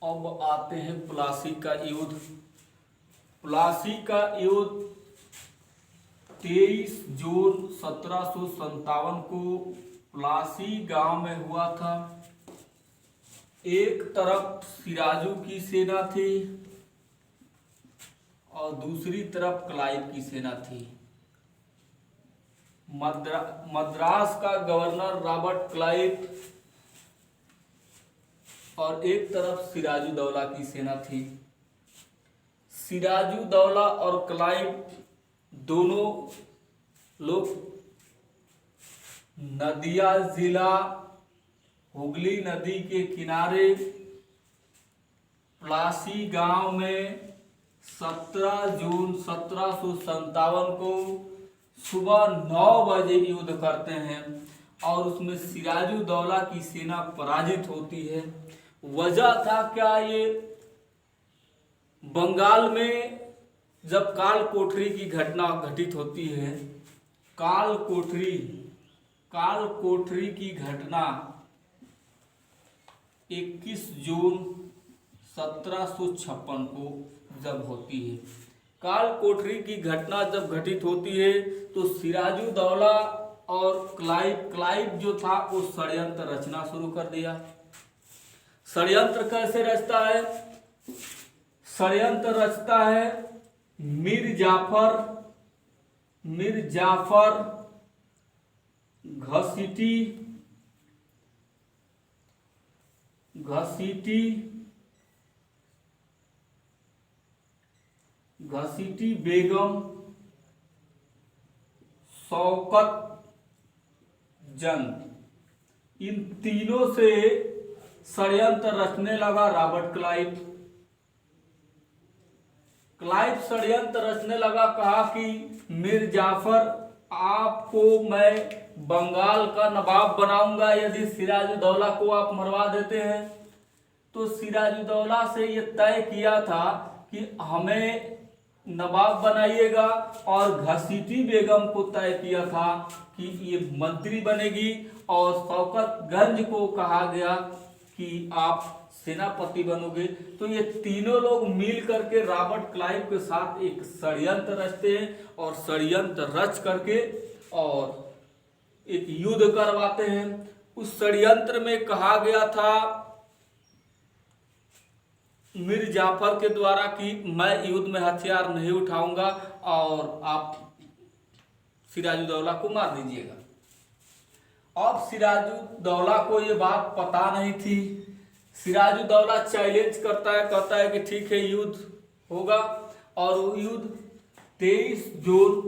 अब आते हैं प्लासी का युद्ध। प्लासी का युद्ध 23 जून 1757 को प्लासी गांव में हुआ था। एक तरफ सिराजू की सेना थी और दूसरी तरफ क्लाइव की सेना थी। मद्रास का गवर्नर रॉबर्ट क्लाइव और एक तरफ सिराजू दौला की सेना थी। सिराजू दौला और क्लाइव दोनों लोग नदिया जिला हुगली नदी के किनारे प्लासी गांव में 17 जून 1757 को सुबह 9 बजे युद्ध करते हैं और उसमें सिराजू दौला की सेना पराजित होती है। वजह था क्या? ये बंगाल में जब काल कोठरी की घटना घटित होती है, काल कोठरी की घटना 21 जून 1756 को जब होती है, काल कोठरी की घटना जब घटित होती है तो सिराजू दौला और क्लाइव जो था वो षड्यंत्र रचना शुरू कर दिया। षड्यंत्र कैसे रचता है? षड्यंत्र रचता है मीर जाफर घसीटी बेगम, शौकत जंग, इन तीनों से षड्यंत्र रचने लगा रॉबर्ट क्लाइव। षड्यंत्र रचने लगा, कहा कि मीर जाफर आपको मैं बंगाल का नवाब बनाऊंगा यदि सिराजू दौला को आप मरवा देते हैं। तो सिराजू दौला से ये तय किया था कि हमें नवाब बनाइएगा और घसीटी बेगम को तय किया था कि ये मंत्री बनेगी और शौकतगंज को कहा गया कि आप सेनापति बनोगे। तो ये तीनों लोग मिल करके रॉबर्ट क्लाइव के साथ एक षड्यंत्र रचते हैं और षड्यंत्र रच करके और एक युद्ध करवाते हैं। उस षड्यंत्र में कहा गया था मीर जाफर के द्वारा कि मैं युद्ध में हथियार नहीं उठाऊंगा और आप सिराजू दौला को मार दीजिएगा। अब सिराजू दौला को ये बात पता नहीं थी। सिराजू दौला चैलेंज करता है, कहता है कि ठीक है युद्ध होगा। और वो युद्ध 23 जून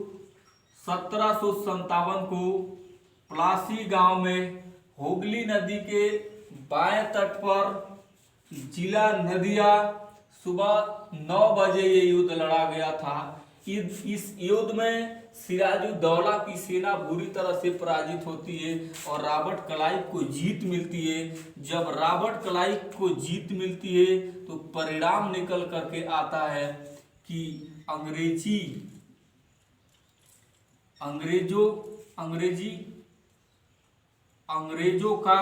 1757 को प्लासी गांव में हुगली नदी के बाएं तट पर जिला नदिया सुबह 9 बजे ये युद्ध लड़ा गया था। इस युद्ध में सिराजू दौला की सेना बुरी तरह से पराजित होती है और रॉबर्ट क्लाइव को जीत मिलती है। जब रॉबर्ट क्लाइव को जीत मिलती है तो परिणाम निकल करके आता है कि अंग्रेजों का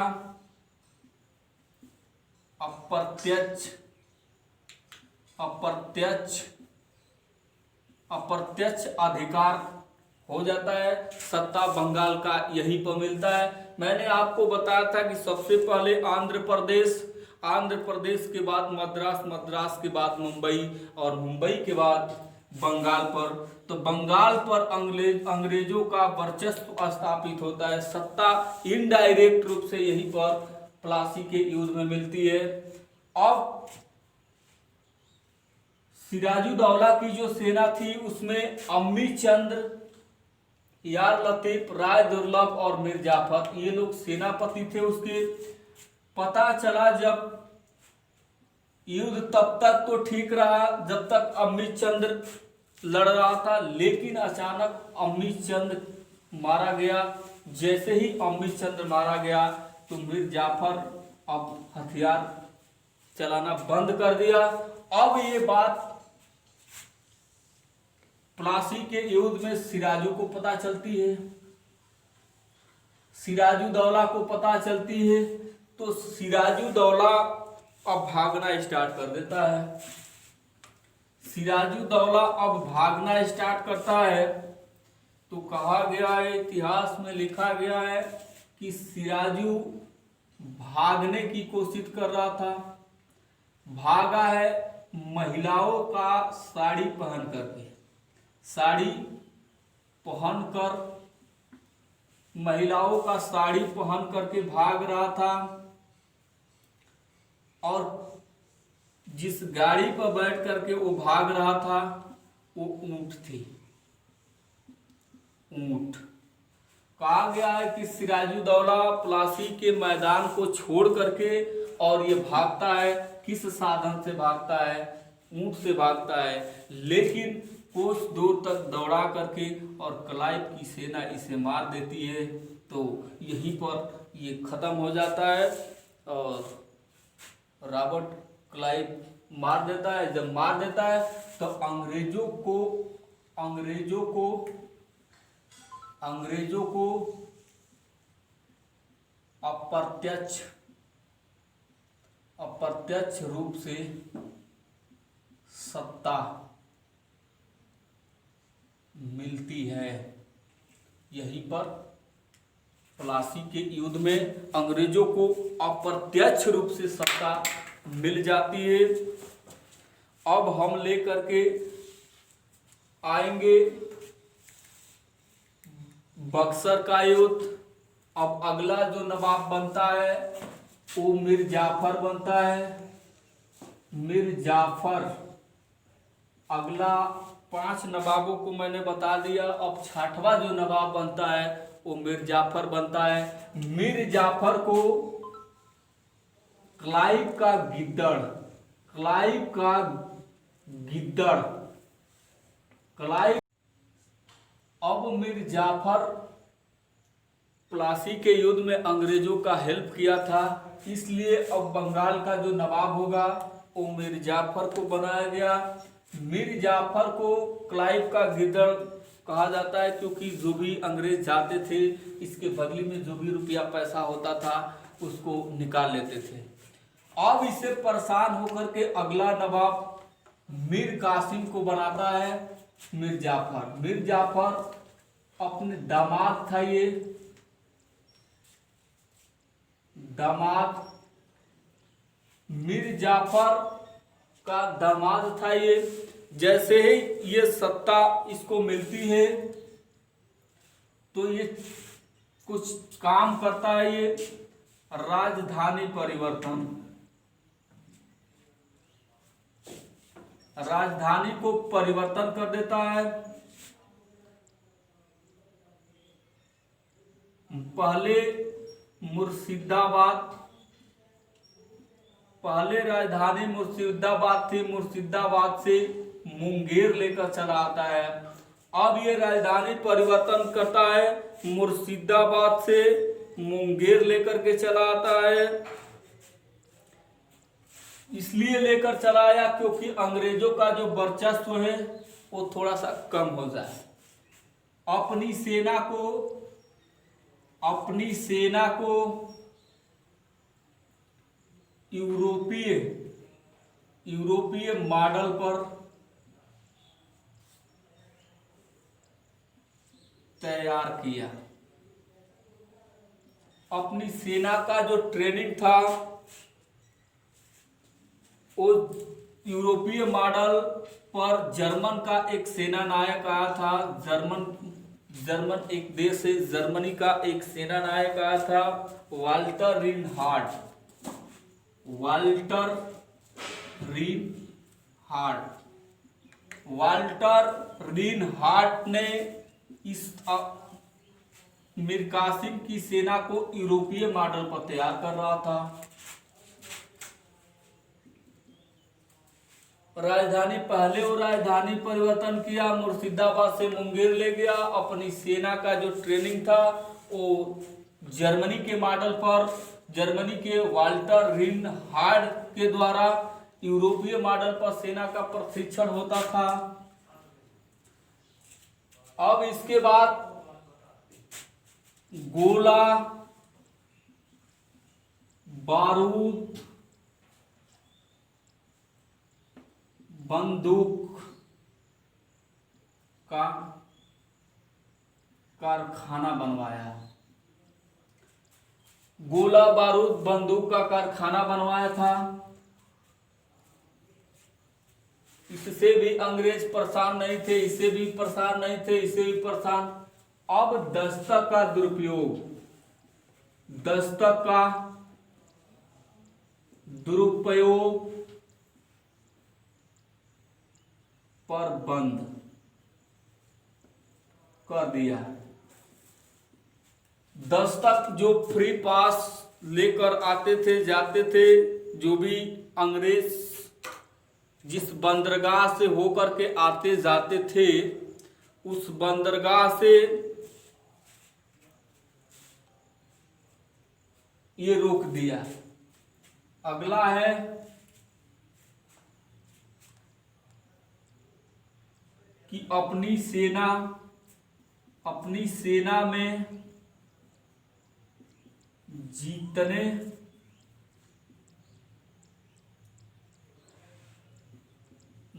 अप्रत्यक्ष अधिकार हो जाता है। सत्ता बंगाल का यहीं पर मिलता है। मैंने आपको बताया था कि सबसे पहले आंध्र प्रदेश के बाद मद्रास के बाद मुंबई और मुंबई के बाद बंगाल पर। तो बंगाल पर अंग्रेजों का वर्चस्व स्थापित होता है। सत्ता इनडायरेक्ट रूप से यहीं पर प्लासी के युद्ध में मिलती है। अब सिराजू दौला की जो सेना थी उसमें अम्मी चंद्र, यार लतीफ, राय दुर्लभ और मीर जाफर ये लोग सेनापति थे उसके। पता चला जब युद्ध तब तक तो ठीक रहा जब तक अम्मी चंद्र लड़ रहा था, लेकिन अचानक अम्मी चंद्र मारा गया। जैसे ही अम्मी चंद्र मारा गया तो मीर जाफर अब हथियार चलाना बंद कर दिया। अब ये बात प्लासी के युद्ध में सिराजू को पता चलती है, सिराजू दौला को पता चलती है। तो सिराजू दौला अब भागना स्टार्ट कर देता है। सिराजुद्दौला अब भागना स्टार्ट करता है तो कहा गया है, इतिहास में लिखा गया है कि सिराजू भागने की कोशिश कर रहा था। भागा है महिलाओं का साड़ी पहन करके, साड़ी पहनकर, महिलाओं का साड़ी पहन करके भाग रहा था। और जिस गाड़ी पर बैठ करके वो भाग रहा था वो ऊंट थी, ऊंट। कहा गया है कि सिराजुद्दौला प्लासी के मैदान को छोड़ करके और ये भागता है, किस साधन से भागता है? ऊंट से भागता है। लेकिन कुछ दूर तक दौड़ा करके और क्लाइव की सेना इसे मार देती है, तो यहीं पर ये खत्म हो जाता है। और रॉबर्ट क्लाइव मार देता है। जब मार देता है तो अंग्रेजों को अप्रत्यक्ष रूप से सत्ता मिलती है। यहीं पर प्लासी के युद्ध में अंग्रेजों को अप्रत्यक्ष रूप से सत्ता मिल जाती है। अब हम लेकर के आएंगे बक्सर का युद्ध। अब अगला जो नवाब बनता है वो मीर जाफर बनता है। मीर जाफर, अगला 5 नवाबों को मैंने बता दिया। अब 6वां जो नवाब बनता है वो मीर जाफर बनता है। मीर जाफर को क्लाइव का गिद्दड़, क्लाइव। अब मीर जाफर प्लासी के युद्ध में अंग्रेजों का हेल्प किया था, इसलिए अब बंगाल का जो नवाब होगा वो मीर जाफर को बनाया गया। मीर जाफर को क्लाइव का गिद्दड़ कहा जाता है क्योंकि जो भी अंग्रेज जाते थे इसके बदले में जो भी रुपया पैसा होता था उसको निकाल लेते थे। अब इससे परेशान होकर के अगला नवाब मीर कासिम को बनाता है मीर जाफर। मीर जाफर अपने दामाद था, ये दामाद मीर जाफर का दामाद था ये। जैसे ही ये सत्ता इसको मिलती है तो ये कुछ काम करता है, ये राजधानी परिवर्तन, राजधानी को परिवर्तन कर देता है। पहले राजधानी मुर्शिदाबाद थी, मुर्शिदाबाद से मुंगेर लेकर चला आता है। अब ये राजधानी परिवर्तन करता है, मुर्शिदाबाद से मुंगेर लेकर के चला आता है। इसलिए लेकर चला आया क्योंकि अंग्रेजों का जो वर्चस्व है वो थोड़ा सा कम हो जाए। अपनी सेना को यूरोपीय मॉडल पर तैयार किया। अपनी सेना का जो ट्रेनिंग था वो यूरोपीय मॉडल पर जर्मन का एक सेना नायक आया था। जर्मन एक देश है, जर्मनी का एक सेना नायक आया था वाल्टर रीनहार्ट ने इस मीर कासिम की सेना को यूरोपीय मॉडल पर तैयार कर रहा था। राजधानी परिवर्तन किया, मुर्शिदाबाद से मुंगेर ले गया। अपनी सेना का जो ट्रेनिंग था वो जर्मनी के मॉडल पर, जर्मनी के वाल्टर रीनहार्ट के द्वारा यूरोपीय मॉडल पर सेना का प्रशिक्षण होता था। अब इसके बाद गोला बारूद बंदूक का कारखाना बनवाया। गोला बारूद बंदूक का कारखाना बनवाया था। इससे भी अंग्रेज परेशान नहीं थे, इससे भी परेशान नहीं थे, इससे भी परेशान। अब दस्तक का दुरुपयोग, दस्तक का दुरुपयोग पर बंद कर दिया। दस्तक जो फ्री पास लेकर आते थे जाते थे, जो भी अंग्रेज जिस बंदरगाह से होकर के आते जाते थे, उस बंदरगाह से ये रोक दिया। अगला है कि अपनी सेना में जितने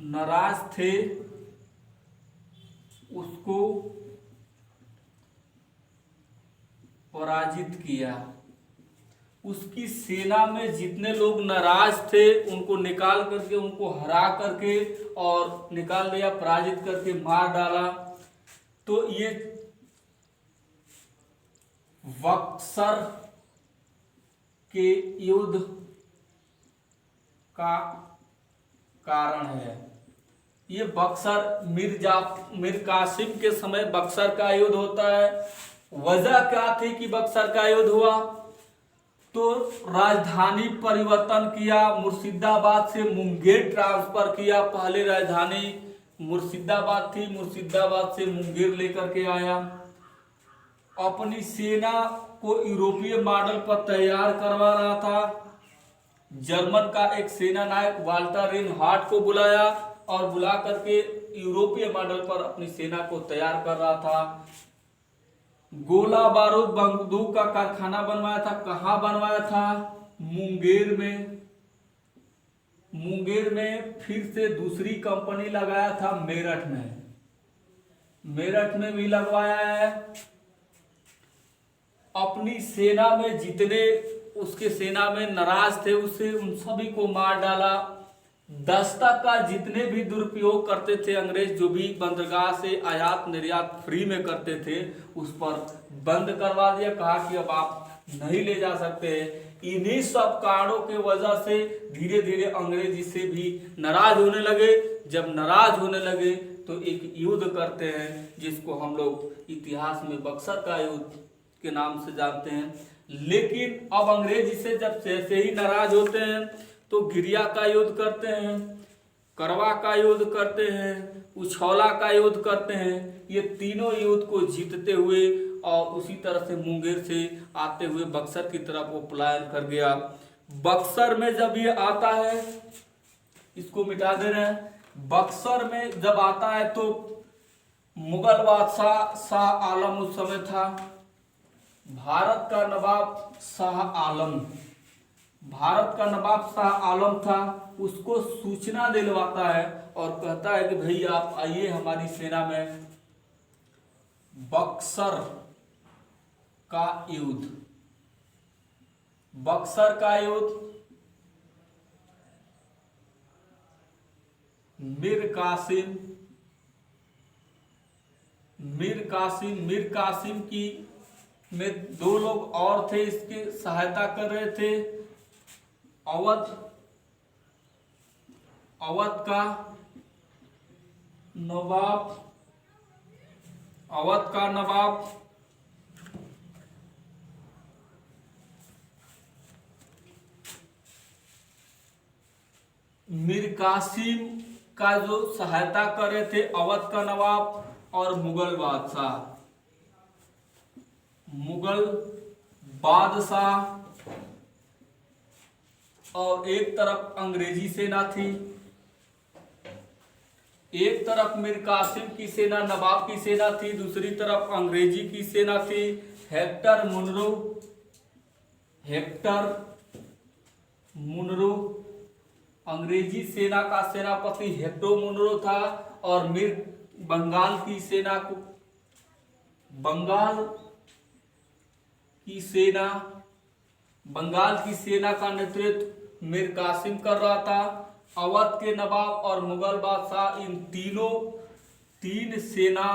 नाराज थे उसको पराजित किया। उसकी सेना में जितने लोग नाराज थे उनको निकाल करके, उनको हरा करके और निकाल दिया, पराजित करके मार डाला। तो ये बक्सर के युद्ध का कारण है। ये बक्सर मीर कासिम के समय बक्सर का युद्ध होता है। वजह क्या थी कि बक्सर का युद्ध हुआ? तो राजधानी परिवर्तन किया, मुर्शिदाबाद से मुंगेर ट्रांसफर किया। पहले राजधानी मुर्शिदाबाद थी, मुर्शिदाबाद से मुंगेर लेकर के आया। अपनी सेना को यूरोपीय मॉडल पर तैयार करवा रहा था। जर्मन का एक सेना नायक वाल्टर रेनहार्ट को बुलाया और बुला करके यूरोपीय मॉडल पर अपनी सेना को तैयार कर रहा था। गोला बारूद बंदूक का कारखाना बनवाया था। कहाँ बनवाया था? मुंगेर में। मुंगेर में फिर से दूसरी कंपनी लगाया था मेरठ में। मेरठ में भी लगवाया है। अपनी सेना में जितने उसके सेना में नाराज थे उसे उन सभी को मार डाला। दस्तक का जितने भी दुरुपयोग करते थे अंग्रेज, जो भी बंदरगाह से आयात निर्यात फ्री में करते थे, उस पर बंद करवा दिया। कहा कि अब आप नहीं ले जा सकते। इन्हीं सब कारणों के वजह से धीरे धीरे अंग्रेज इससे भी नाराज होने लगे। जब नाराज होने लगे तो एक युद्ध करते हैं जिसको हम लोग इतिहास में बक्सर का युद्ध के नाम से जानते हैं। लेकिन अब अंग्रेज इससे जब जैसे ही नाराज होते हैं तो गिरिया का युद्ध करते हैं, करवा का युद्ध करते हैं, उछौला का युद्ध करते हैं। ये तीनों युद्ध को जीतते हुए और उसी तरह से मुंगेर से आते हुए बक्सर की तरफ वो पलायन कर गया। बक्सर में जब ये आता है, इसको मिटा दे रहे हैं। बक्सर में जब आता है तो मुगल बादशाह शाह आलम उस समय था। भारत का नवाब शाह आलम, भारत का नवाब शाह आलम था। उसको सूचना दिलवाता है और कहता है कि भाई आप आइए हमारी सेना में। बक्सर का युद्ध, बक्सर का युद्ध मीर कासिम की में दो लोग और थे, इसकी सहायता कर रहे थे। अवध का नवाब मीर कासिम का जो सहायता कर रहे थे, अवध का नवाब और मुगल बादशाह और एक तरफ अंग्रेजी सेना थी। एक तरफ मीर कासिम की सेना, नवाब की सेना थी, दूसरी तरफ अंग्रेजी की सेना थी। हेक्टर मुनरो अंग्रेजी सेना का सेनापति हेक्टर मुनरो था और मीर बंगाल की सेना को बंगाल की सेना का नेतृत्व मीर कासिम कर रहा था। अवध के नवाब और मुगल बादशाह इन तीन सेना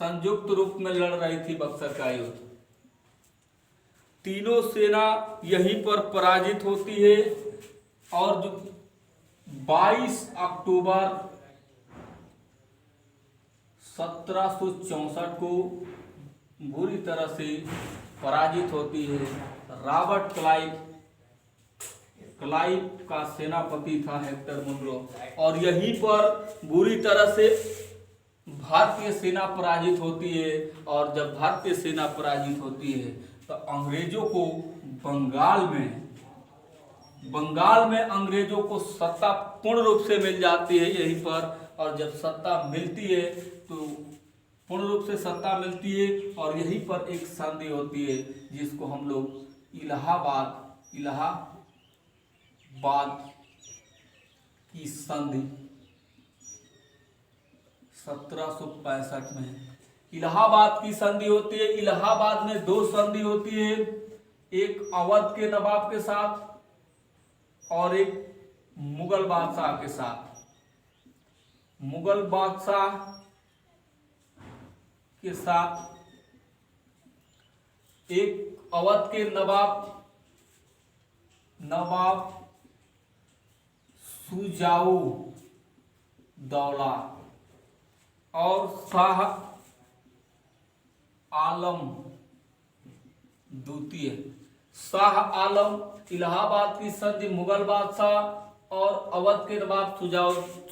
संयुक्त रूप में लड़ रही थी बक्सर का युद्ध। तीनों सेना यहीं पर पराजित होती है और जो 22 अक्टूबर 1764 को बुरी तरह से पराजित होती है। रॉबर्ट क्लाइव का सेनापति था हेक्टर मुनरो और यहीं पर बुरी तरह से भारतीय सेना पराजित होती है। और जब भारतीय सेना पराजित होती है तो अंग्रेजों को बंगाल में अंग्रेजों को सत्ता पूर्ण रूप से मिल जाती है यहीं पर। और जब सत्ता मिलती है तो पूर्ण रूप से सत्ता मिलती है और यहीं पर एक संधि होती है जिसको हम लोग इलाहाबाद की संधि 1765 में इलाहाबाद की संधि होती है। इलाहाबाद में दो संधि होती है, एक अवध के नवाब के साथ और एक मुगल बादशाह के साथ। मुगल बादशाह के साथ एक अवध के नवाब शुजाउद्दौला और शाह आलम द्वितीय। शाह आलम इलाहाबाद की संधि मुगल बादशाह और अवध के नवाब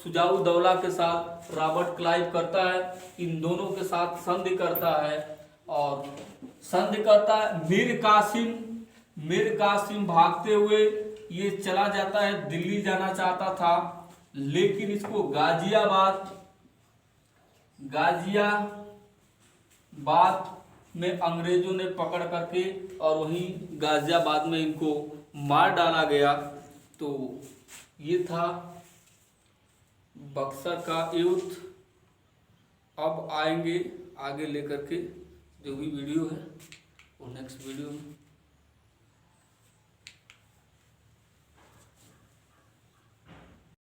शुजाउद्दौला के साथ रॉबर्ट क्लाइव करता है। इन दोनों के साथ संधि करता है और संधि करता है। मीर कासिम भागते हुए ये चला जाता है, दिल्ली जाना चाहता था लेकिन इसको गाजियाबाद में अंग्रेजों ने पकड़ करके और वहीं गाजियाबाद में इनको मार डाला गया। तो ये था बक्सर का युद्ध। अब आएंगे आगे लेकर के जो भी वीडियो है वो नेक्स्ट वीडियो में।